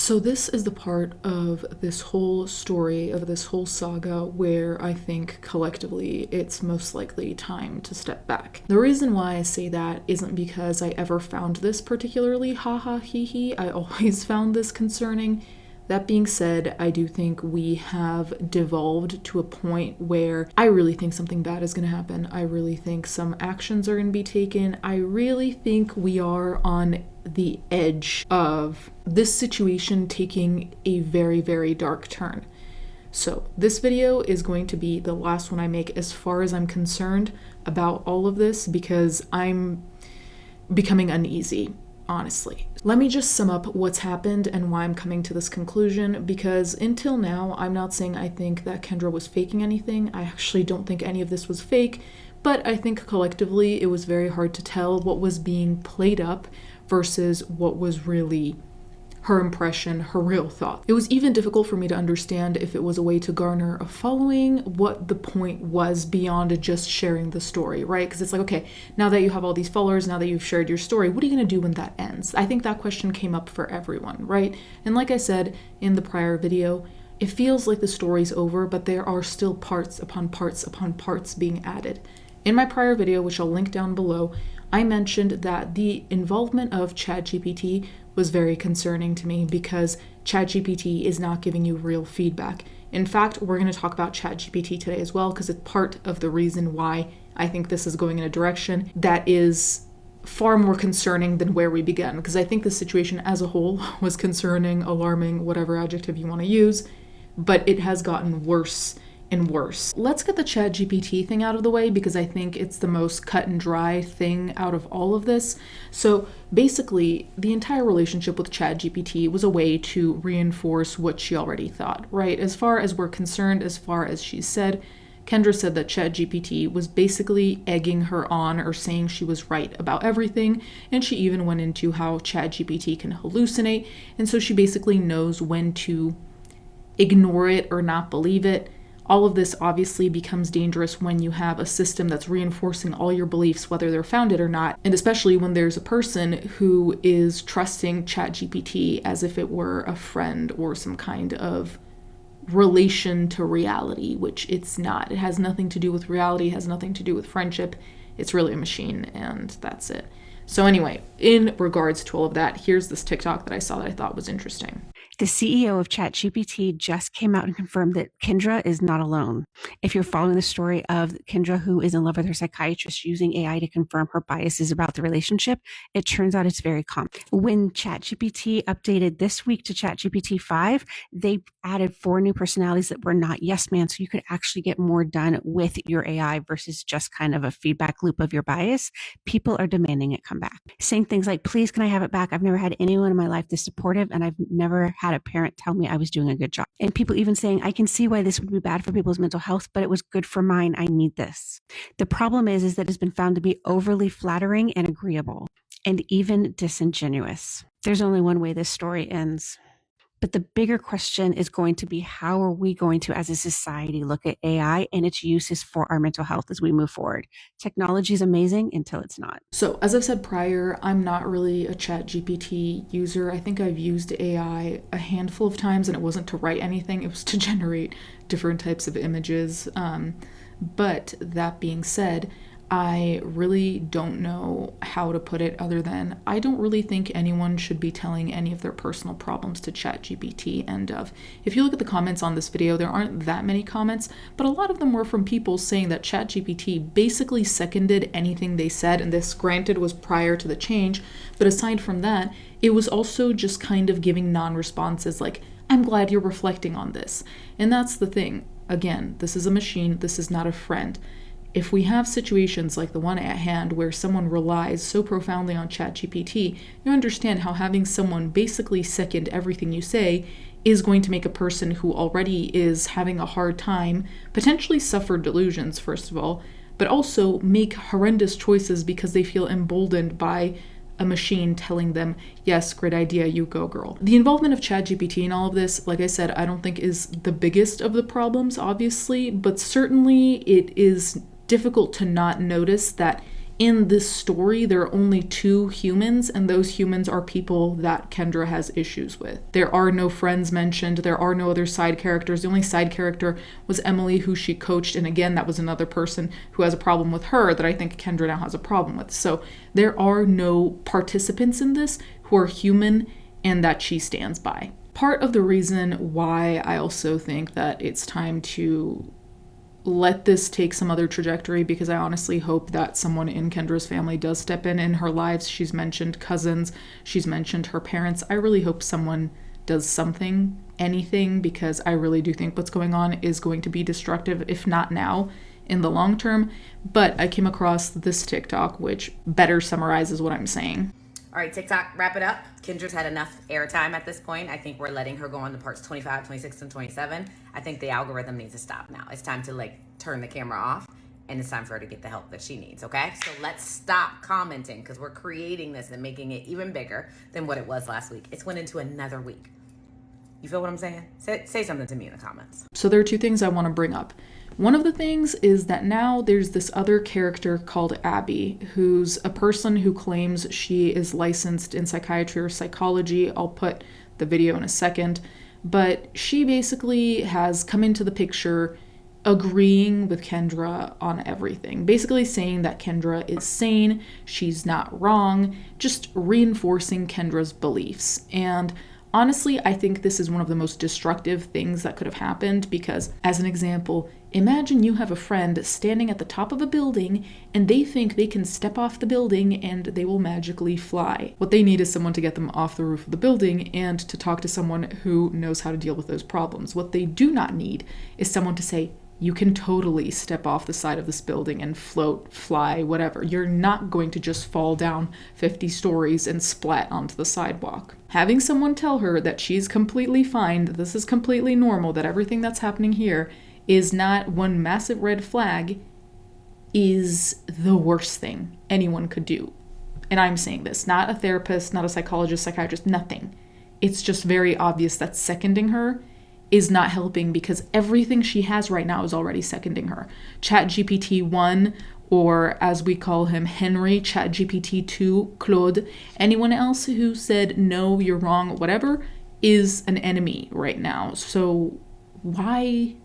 So this is the part of this whole story, of this whole saga, where I think collectively it's most likely time to step back. The reason why I say that isn't because I ever found this particularly haha hee hee. I always found this concerning. That being said, I do think we have devolved to a point where I really think something bad is going to happen. I really think some actions are going to be taken. I really think we are on the edge of this situation taking a very, very dark turn. So this video is going to be the last one I make as far as I'm concerned about all of this, because I'm becoming uneasy, honestly. Let me just sum up what's happened and why I'm coming to this conclusion, because until now, I'm not saying I think that Kendra was faking anything. I actually don't think any of this was fake, but I think collectively it was very hard to tell what was being played up versus what was really her impression, her real thought. It was even difficult for me to understand if it was a way to garner a following, what the point was beyond just sharing the story, right? Because it's like, okay, now that you have all these followers, now that you've shared your story, what are you going to do when that ends? I think that question came up for everyone, right? And like I said in the prior video, it feels like the story's over, but there are still parts upon parts upon parts being added. In my prior video, which I'll link down below, I mentioned that the involvement of ChatGPT was very concerning to me because ChatGPT is not giving you real feedback. In fact, we're going to talk about ChatGPT today as well, because it's part of the reason why I think this is going in a direction that is far more concerning than where we began, because I think the situation as a whole was concerning, alarming, whatever adjective you want to use, but it has gotten worse and worse. Let's get the ChatGPT thing out of the way, because I think it's the most cut and dry thing out of all of this. So basically, the entire relationship with ChatGPT was a way to reinforce what she already thought, right? As far as we're concerned, as far as she said, Kendra said that ChatGPT was basically egging her on or saying she was right about everything, and she even went into how ChatGPT can hallucinate, and so she basically knows when to ignore it or not believe it. All of this obviously becomes dangerous when you have a system that's reinforcing all your beliefs, whether they're founded or not, and especially when there's a person who is trusting ChatGPT as if it were a friend or some kind of relation to reality, which it's not. It has nothing to do with reality, it has nothing to do with friendship. It's really a machine, and that's it. So anyway, in regards to all of that, here's this TikTok that I saw that I thought was interesting. The CEO of ChatGPT just came out and confirmed that Kendra is not alone. If you're following the story of Kendra, who is in love with her psychiatrist, using AI to confirm her biases about the relationship, it turns out it's very common. When ChatGPT updated this week to ChatGPT 5, they added 4 new personalities that were not yes man, so you could actually get more done with your AI versus just kind of a feedback loop of your bias. People are demanding it come back, saying things like, please, can I have it back? I've never had anyone in my life this supportive, and I've never had a parent tell me I was doing a good job. And people even saying, I can see why this would be bad for people's mental health, but it was good for mine. I need this. The problem is that it's been found to be overly flattering and agreeable, and even disingenuous. There's only one way this story ends. But the bigger question is going to be, how are we going to, as a society, look at AI and its uses for our mental health as we move forward? Technology is amazing until it's not. So as I've said prior, I'm not really a ChatGPT user. I think I've used AI a handful of times, and it wasn't to write anything. It was to generate different types of images. But that being said, I really don't know how to put it other than I don't really think anyone should be telling any of their personal problems to ChatGPT. End of. If you look at the comments on this video, there aren't that many comments, but a lot of them were from people saying that ChatGPT basically seconded anything they said, and this, granted, was prior to the change, but aside from that, it was also just kind of giving non-responses like, I'm glad you're reflecting on this. And that's the thing. Again, this is a machine, this is not a friend. If we have situations like the one at hand where someone relies so profoundly on ChatGPT, you understand how having someone basically second everything you say is going to make a person who already is having a hard time potentially suffer delusions, first of all, but also make horrendous choices because they feel emboldened by a machine telling them, yes, great idea, you go girl. The involvement of ChatGPT in all of this, like I said, I don't think is the biggest of the problems, obviously, but certainly it is difficult to not notice that in this story, there are only 2 humans, and those humans are people that Kendra has issues with. There are no friends mentioned. There are no other side characters. The only side character was Emily, who she coached, and again, that was another person who has a problem with her that I think Kendra now has a problem with. So there are no participants in this who are human and that she stands by. Part of the reason why I also think that it's time to let this take some other trajectory, because I honestly hope that someone in Kendra's family does step in her lives. She's mentioned cousins, she's mentioned her parents. I really hope someone does something, anything, because I really do think what's going on is going to be destructive, if not now, in the long term. But I came across this TikTok, which better summarizes what I'm saying. All right, TikTok, wrap it up. Kendra's had enough airtime at this point. I think we're letting her go on to parts 25, 26, and 27. I think the algorithm needs to stop now. It's time to turn the camera off, and it's time for her to get the help that she needs, okay? So let's stop commenting, because we're creating this and making it even bigger than what it was last week. It's went into another week. You feel what I'm saying? Say something to me in the comments. So there are 2 things I want to bring up. One of the things is that now there's this other character called Abby, who's a person who claims she is licensed in psychiatry or psychology. I'll put the video in a second. But she basically has come into the picture agreeing with Kendra on everything. Basically saying that Kendra is sane, she's not wrong, just reinforcing Kendra's beliefs. And honestly, I think this is one of the most destructive things that could have happened, because, as an example, imagine you have a friend standing at the top of a building and they think they can step off the building and they will magically fly. What they need is someone to get them off the roof of the building and to talk to someone who knows how to deal with those problems. What they do not need is someone to say, you can totally step off the side of this building and float, fly, whatever. You're not going to just fall down 50 stories and splat onto the sidewalk. Having someone tell her that she's completely fine, that this is completely normal, that everything that's happening here is not one massive red flag, is the worst thing anyone could do. And I'm saying this, not a therapist, not a psychologist, psychiatrist, nothing. It's just very obvious that seconding her is not helping, because everything she has right now is already seconding her. ChatGPT-1, or as we call him, Henry, ChatGPT-2, Claude, anyone else who said, no, you're wrong, whatever, is an enemy right now. So why?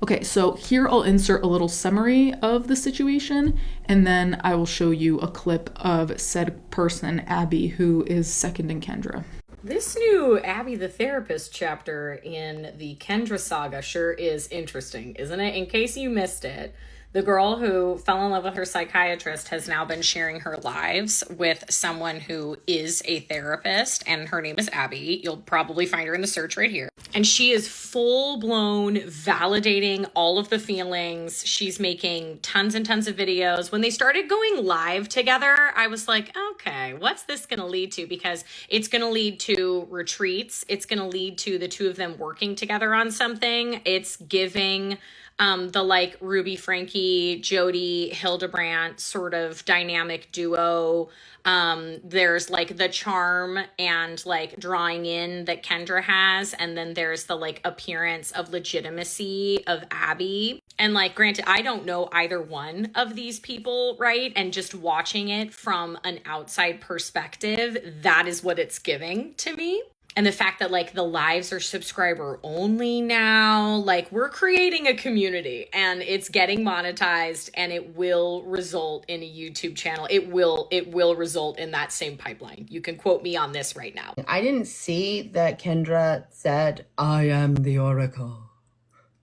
Okay, so here I'll insert a little summary of the situation, and then I will show you a clip of said person, Abby, who is seconding Kendra. This new Abby the Therapist chapter in the Kendra saga sure is interesting, isn't it? In case you missed it, the girl who fell in love with her psychiatrist has now been sharing her lives with someone who is a therapist, and her name is Abby. You'll probably find her in the search right here. And she is full-blown validating all of the feelings. She's making tons and tons of videos. When they started going live together, I was like, okay, what's this going to lead to? Because it's going to lead to retreats. It's going to lead to the 2 of them working together on something. It's giving the Ruby Frankie, Jody Hildebrandt sort of dynamic duo. There's the charm and drawing in that Kendra has, and then there's the appearance of legitimacy of Abby. And granted, I don't know either one of these people, right? And just watching it from an outside perspective, that is what it's giving to me. And the fact that the lives are subscriber only now, we're creating a community, and it's getting monetized, and it will result in a YouTube channel. It will result in that same pipeline. You can quote me on this right now. I didn't see that Kendra said, I am the Oracle.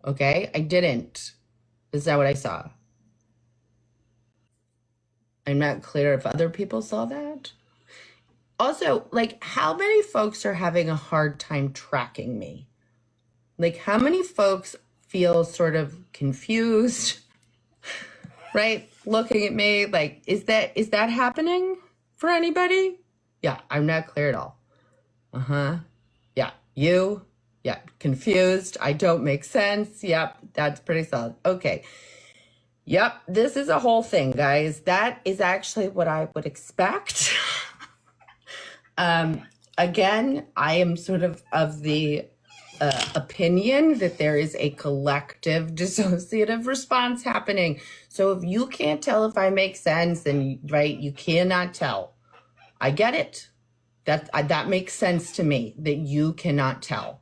Okay, I didn't. Is that what I saw? I'm not clear if other people saw that. Also, how many folks are having a hard time tracking me? How many folks feel sort of confused, right? Looking at me, is that happening for anybody? Yeah, I'm not clear at all. Yeah, you? Yeah, confused. I don't make sense. Yep, that's pretty solid. Okay. Yep, this is a whole thing, guys. That is actually what I would expect. Again, I am sort of the opinion that there is a collective dissociative response happening. So if you can't tell if I make sense, then right, you cannot tell. I get it. That makes sense to me, that you cannot tell.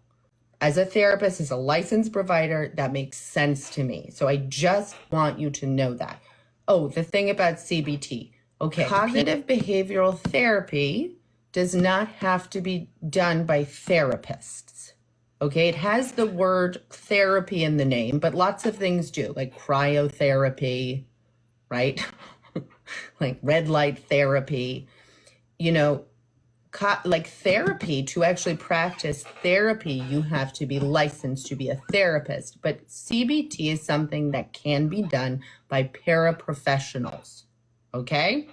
As a therapist, as a licensed provider, that makes sense to me. So I just want you to know that. Oh, the thing about CBT. Okay, cognitive behavioral therapy does not have to be done by therapists. Okay, it has the word therapy in the name, but lots of things do, like cryotherapy, right? Like red light therapy, like therapy. To actually practice therapy, you have to be licensed to be a therapist. But CBT is something that can be done by paraprofessionals, okay?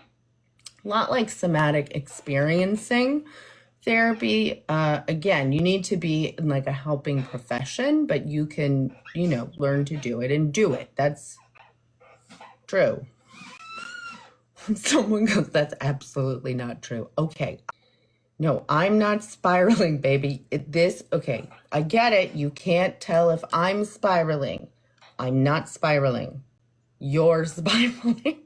A lot like somatic experiencing therapy. Again, you need to be in like a helping profession, but you can, learn to do it and do it. That's true. Someone goes, that's absolutely not true. Okay. No, I'm not spiraling, baby. Okay, I get it. You can't tell if I'm spiraling. I'm not spiraling. You're spiraling.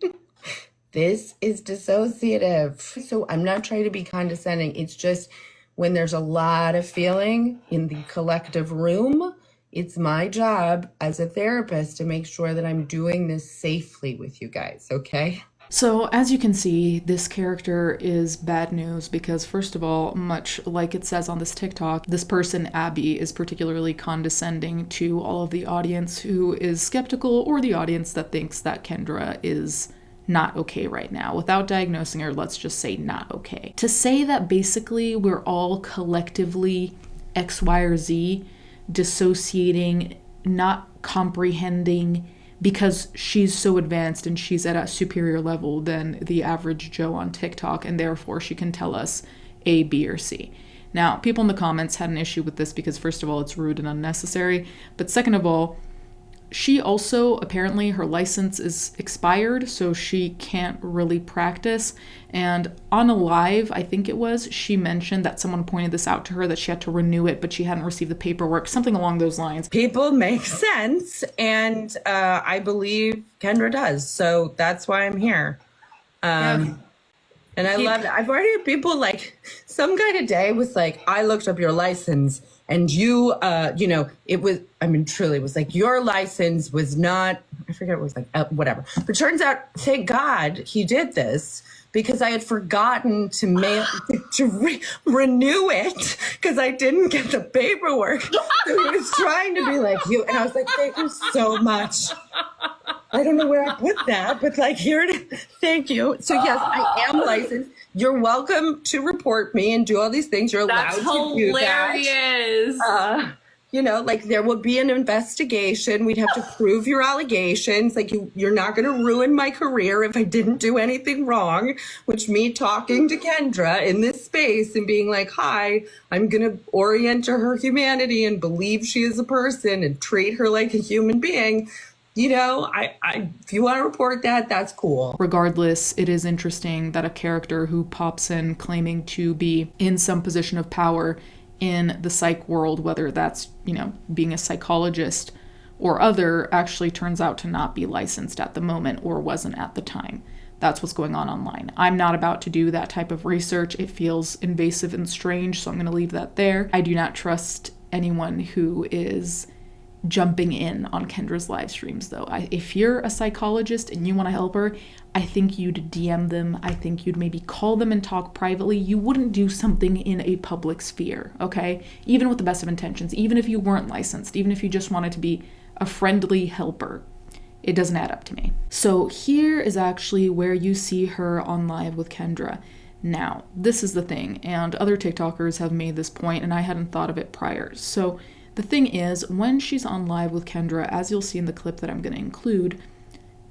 This is dissociative. So I'm not trying to be condescending. It's just when there's a lot of feeling in the collective room, it's my job as a therapist to make sure that I'm doing this safely with you guys, okay? So, as you can see, this character is bad news because, first of all, much like it says on this TikTok, this person, Abby, is particularly condescending to all of the audience who is skeptical, or the audience that thinks that Kendra is not okay right now. Without diagnosing her, let's just say not okay. To say that basically we're all collectively X, Y, or Z dissociating, not comprehending, because she's so advanced and she's at a superior level than the average Joe on TikTok, and therefore she can tell us A, B, or C. Now, people in the comments had an issue with this because, first of all, it's rude and unnecessary, but second of all, she also, apparently, her license is expired, so she can't really practice. And on a live, I think it was, she mentioned that someone pointed this out to her, that she had to renew it, but she hadn't received the paperwork, something along those lines. People make sense, and I believe Kendra does, so that's why I'm here. And I love it. I've already had people like, some guy today was like, I looked up your license and you, it was, truly it was like, your license was not, I forget, it was like, whatever. But turns out, thank God he did this, because I had forgotten to renew it because I didn't get the paperwork. So he was trying to be like you. And I was like, thank you so much. I don't know where I put that, but like, here it is. Thank you. So yes, I am licensed. You're welcome to report me and do all these things. You're allowed to do that. That's hilarious. Like there would be an investigation. We'd have to prove your allegations. Like you're not going to ruin my career if I didn't do anything wrong, which me talking to Kendra in this space and being like, hi, I'm going to orient to her humanity and believe she is a person and treat her like a human being. If you want to report that, that's cool. Regardless, it is interesting that a character who pops in claiming to be in some position of power in the psych world, whether that's, being a psychologist or other, actually turns out to not be licensed at the moment or wasn't at the time. That's what's going on online. I'm not about to do that type of research. It feels invasive and strange, so I'm going to leave that there. I do not trust anyone who is jumping in on Kendra's live streams, though. If you're a psychologist and you want to help her, I think you'd DM them. I think you'd maybe call them and talk privately. You wouldn't do something in a public sphere, okay? Even with the best of intentions, even if you weren't licensed, even if you just wanted to be a friendly helper. It doesn't add up to me. So here is actually where you see her on live with Kendra. Now, this is the thing, and other TikTokers have made this point, and I hadn't thought of it prior. So the thing is, when she's on live with Kendra, as you'll see in the clip that I'm going to include,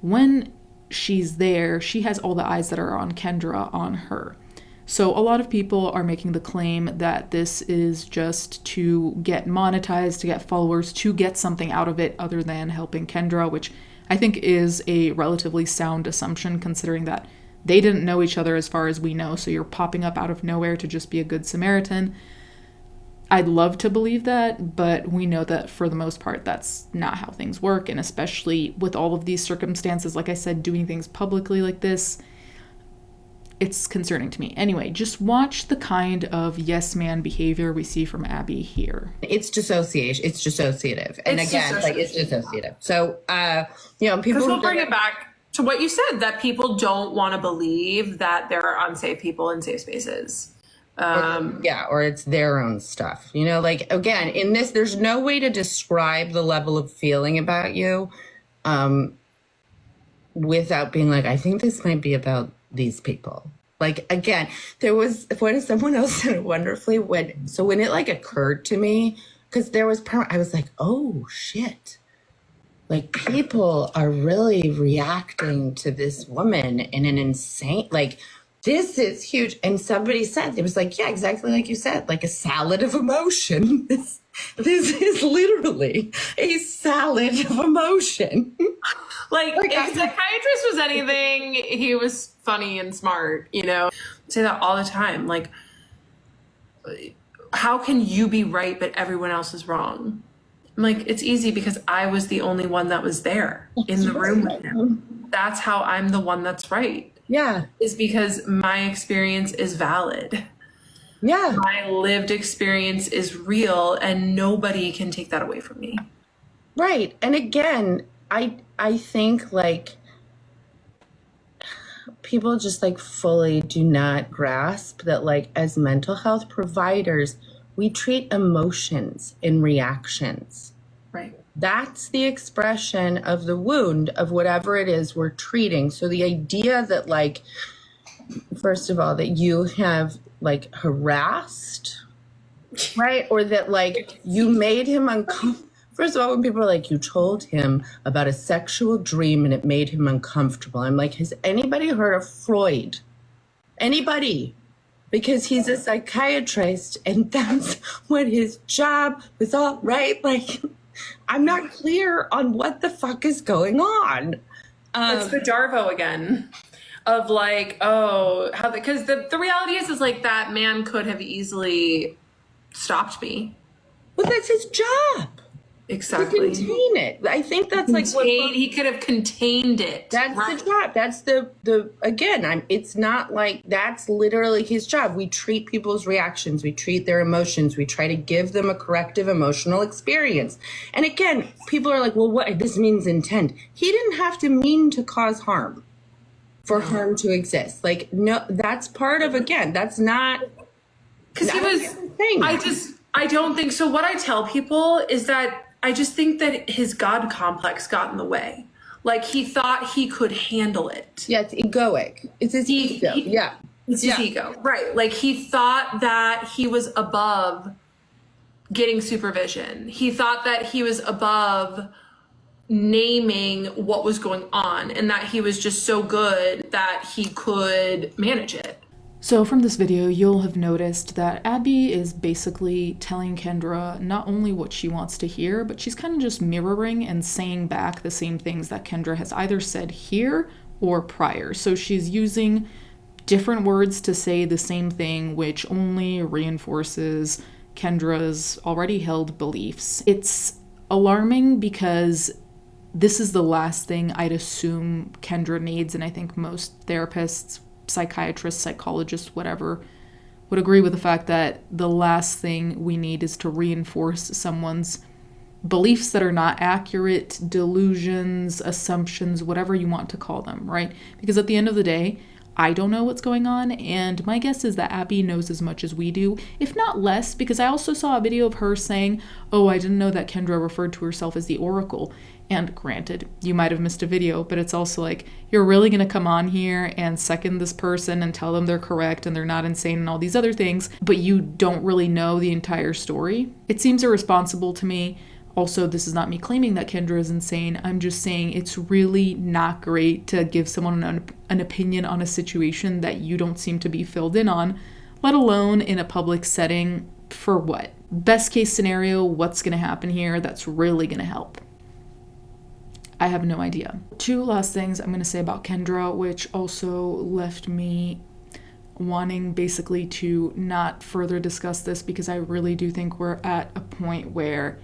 when she's there, she has all the eyes that are on Kendra on her. So a lot of people are making the claim that this is just to get monetized, to get followers, to get something out of it other than helping Kendra, which I think is a relatively sound assumption, considering that they didn't know each other as far as we know, so you're popping up out of nowhere to just be a good Samaritan. I'd love to believe that, but we know that for the most part, that's not how things work. And especially with all of these circumstances, like I said, doing things publicly like this, it's concerning to me. Anyway, just watch the kind of yes man behavior we see from Abby here. It's dissociation. It's dissociative. And again, like it's dissociative. So, people because we'll bring it back to what you said, that people don't want to believe that there are unsafe people in safe spaces. Or it's their own stuff. Like, again, in this, there's no way to describe the level of feeling about you without being like, I think this might be about these people. Like, again, there was, when someone else said it wonderfully, when it like occurred to me, because I was like, oh shit. Like, people are really reacting to this woman in an insane, like, this is huge. And somebody said, it was like, yeah, exactly like you said, like a salad of emotion. This is literally a salad of emotion. Like if a psychiatrist was anything, he was funny and smart, I say that all the time. Like, how can you be right, but everyone else is wrong? I'm like, it's easy because I was the only one that was there in the room with him. That's how I'm the one that's right. Yeah. Is because my experience is valid. Yeah. My lived experience is real and nobody can take that away from me. Right. And again, I think like people just like fully do not grasp that, like, as mental health providers, we treat emotions and reactions. Right. That's the expression of the wound of whatever it is we're treating. So the idea that, like, first of all, that you have like harassed, right? Or that like you made him uncomfortable. First of all, when people are like, you told him about a sexual dream and it made him uncomfortable. I'm like, has anybody heard of Freud? Anybody? Because he's a psychiatrist and that's what his job was all, right? Like, I'm not clear on what the fuck is going on. It's the Darvo again of like, oh, how, because the reality is like that man could have easily stopped me. Well, that's his job. Exactly. To contain it. I think that's like what he could have contained it. That's right. the job. That's the again, it's not like that's literally his job. We treat people's reactions, we treat their emotions, we try to give them a corrective emotional experience. And again, people are like, well, what this means intent. He didn't have to mean to cause harm for harm to exist. Like, no, that's part of, again, that's not because he was I don't think so. What I tell people is that I just think that his God complex got in the way. Like, he thought he could handle it. Yeah, it's egoic. It's his ego. Yeah. It's his ego. Right. Like, he thought that he was above getting supervision. He thought that he was above naming what was going on and that he was just so good that he could manage it. So from this video, you'll have noticed that Abby is basically telling Kendra not only what she wants to hear, but she's kind of just mirroring and saying back the same things that Kendra has either said here or prior. So she's using different words to say the same thing, which only reinforces Kendra's already held beliefs. It's alarming because this is the last thing I'd assume Kendra needs, and I think most therapists, psychiatrists, psychologists, whatever, would agree with the fact that the last thing we need is to reinforce someone's beliefs that are not accurate, delusions, assumptions, whatever you want to call them, right? Because at the end of the day, I don't know what's going on, and my guess is that Abby knows as much as we do, if not less, because I also saw a video of her saying, oh, I didn't know that Kendra referred to herself as the Oracle. And granted, you might have missed a video, but it's also like, you're really going to come on here and second this person and tell them they're correct and they're not insane and all these other things, but you don't really know the entire story. It seems irresponsible to me. Also, this is not me claiming that Kendra is insane. I'm just saying it's really not great to give someone an opinion on a situation that you don't seem to be filled in on, let alone in a public setting. For what? Best case scenario, what's going to happen here that's really going to help? I have no idea. Two last things I'm going to say about Kendra, which also left me wanting basically to not further discuss this because I really do think we're at a point where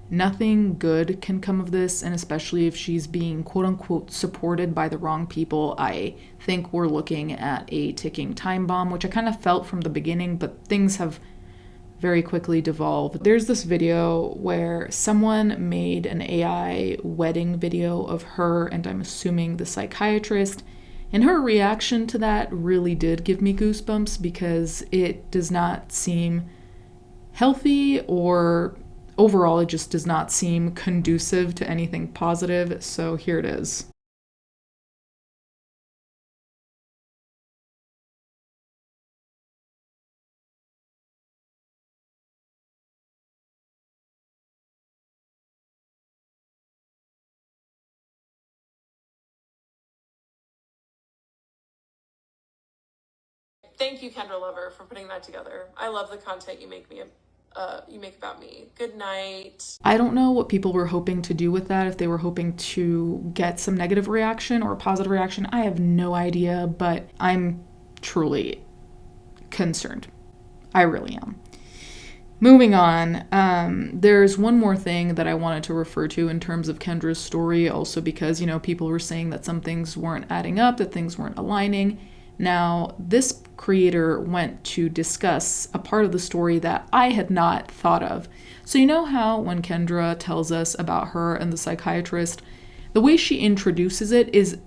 nothing good can come of this, and especially if she's being quote-unquote supported by the wrong people, I think we're looking at a ticking time bomb, which I kind of felt from the beginning, but things have very quickly devolved. There's this video where someone made an AI wedding video of her, and I'm assuming the psychiatrist, and her reaction to that really did give me goosebumps because it does not seem healthy, or overall it just does not seem conducive to anything positive. So here it is. Thank you, Kendra Lover, for putting that together. I love the content you make about me. Good night. I don't know what people were hoping to do with that, if they were hoping to get some negative reaction or a positive reaction. I have no idea, but I'm truly concerned. I really am. Moving on, there's one more thing that I wanted to refer to in terms of Kendra's story, also because, people were saying that some things weren't adding up, that things weren't aligning. Now, this creator went to discuss a part of the story that I had not thought of. So you know how when Kendra tells us about her and the psychiatrist, the way she introduces it is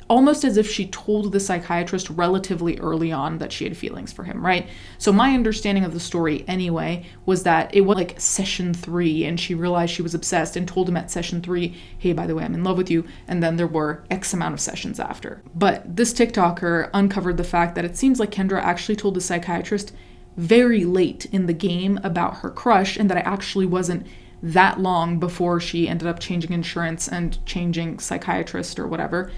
almost as if she told the psychiatrist relatively early on that she had feelings for him, right? So my understanding of the story anyway was that it was like session 3 and she realized she was obsessed and told him at session 3, hey, by the way, I'm in love with you. And then there were X amount of sessions after. But this TikToker uncovered the fact that it seems like Kendra actually told the psychiatrist very late in the game about her crush, and that it actually wasn't that long before she ended up changing insurance and changing psychiatrist or whatever,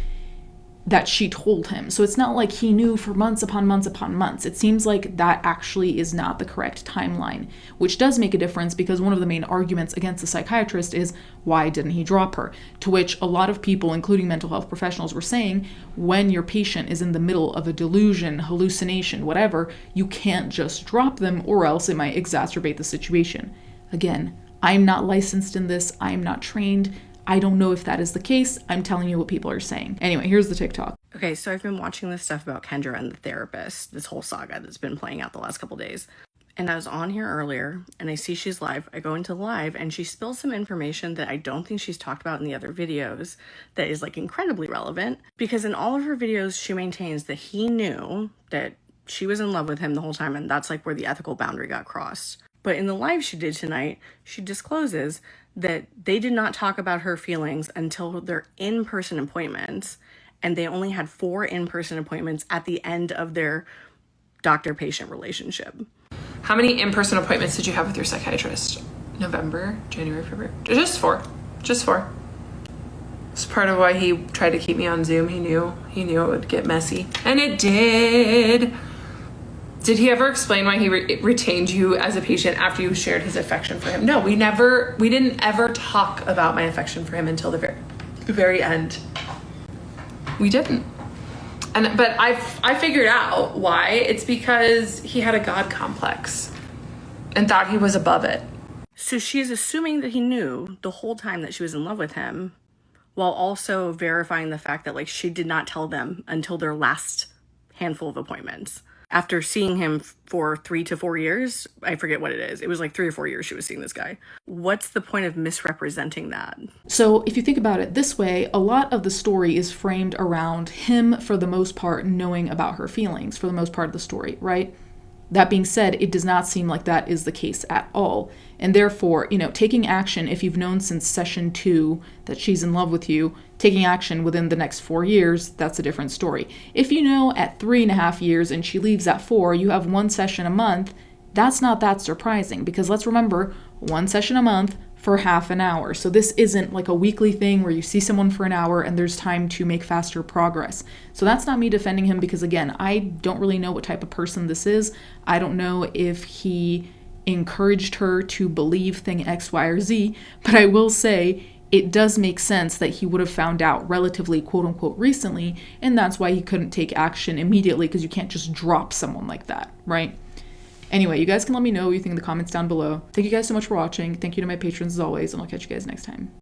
that she told him. So it's not like he knew for months upon months upon months. It seems like that actually is not the correct timeline, which does make a difference because one of the main arguments against the psychiatrist is, why didn't he drop her? To which a lot of people, including mental health professionals, were saying, when your patient is in the middle of a delusion, hallucination, whatever, you can't just drop them or else it might exacerbate the situation. Again, I'm not licensed in this. I'm not trained. I don't know if that is the case. I'm telling you what people are saying. Anyway, here's the TikTok. Okay, so I've been watching this stuff about Kendra and the therapist, this whole saga that's been playing out the last couple days. And I was on here earlier, and I see she's live. I go into live, and she spills some information that I don't think she's talked about in the other videos that is, like, incredibly relevant. Because in all of her videos, she maintains that he knew that she was in love with him the whole time, and that's, like, where the ethical boundary got crossed. But in the live she did tonight, she discloses that they did not talk about her feelings until their in-person appointments, and they only had 4 in-person appointments at the end of their doctor-patient relationship. How many in-person appointments did you have with your psychiatrist? November, January, February? Just 4. Just 4. It's part of why he tried to keep me on Zoom. He knew it would get messy. And it did. Did he ever explain why he retained you as a patient after you shared his affection for him? No, we didn't ever talk about my affection for him until the very end. We didn't. But I figured out why. It's because he had a God complex and thought he was above it. So she's assuming that he knew the whole time that she was in love with him, while also verifying the fact that, like, she did not tell them until their last handful of appointments. After seeing him for 3 to 4 years, I forget what it is. It was like 3 or 4 years she was seeing this guy. What's the point of misrepresenting that? So if you think about it this way, a lot of the story is framed around him, for the most part, knowing about her feelings, for the most part of the story, right? That being said, it does not seem like that is the case at all. And therefore, taking action, if you've known since session 2 that she's in love with you, taking action within the next 4 years, that's a different story. If you know at 3.5 years and she leaves at 4, you have 1 session a month, that's not that surprising, because let's remember, 1 session a month for half an hour. So this isn't like a weekly thing where you see someone for an hour and there's time to make faster progress. So that's not me defending him, because again, I don't really know what type of person this is. I don't know if he encouraged her to believe thing X, Y, or Z, but I will say, it does make sense that he would have found out relatively quote unquote recently, and that's why he couldn't take action immediately, because you can't just drop someone like that, right? Anyway, you guys can let me know what you think in the comments down below. Thank you guys so much for watching. Thank you to my patrons as always, and I'll catch you guys next time.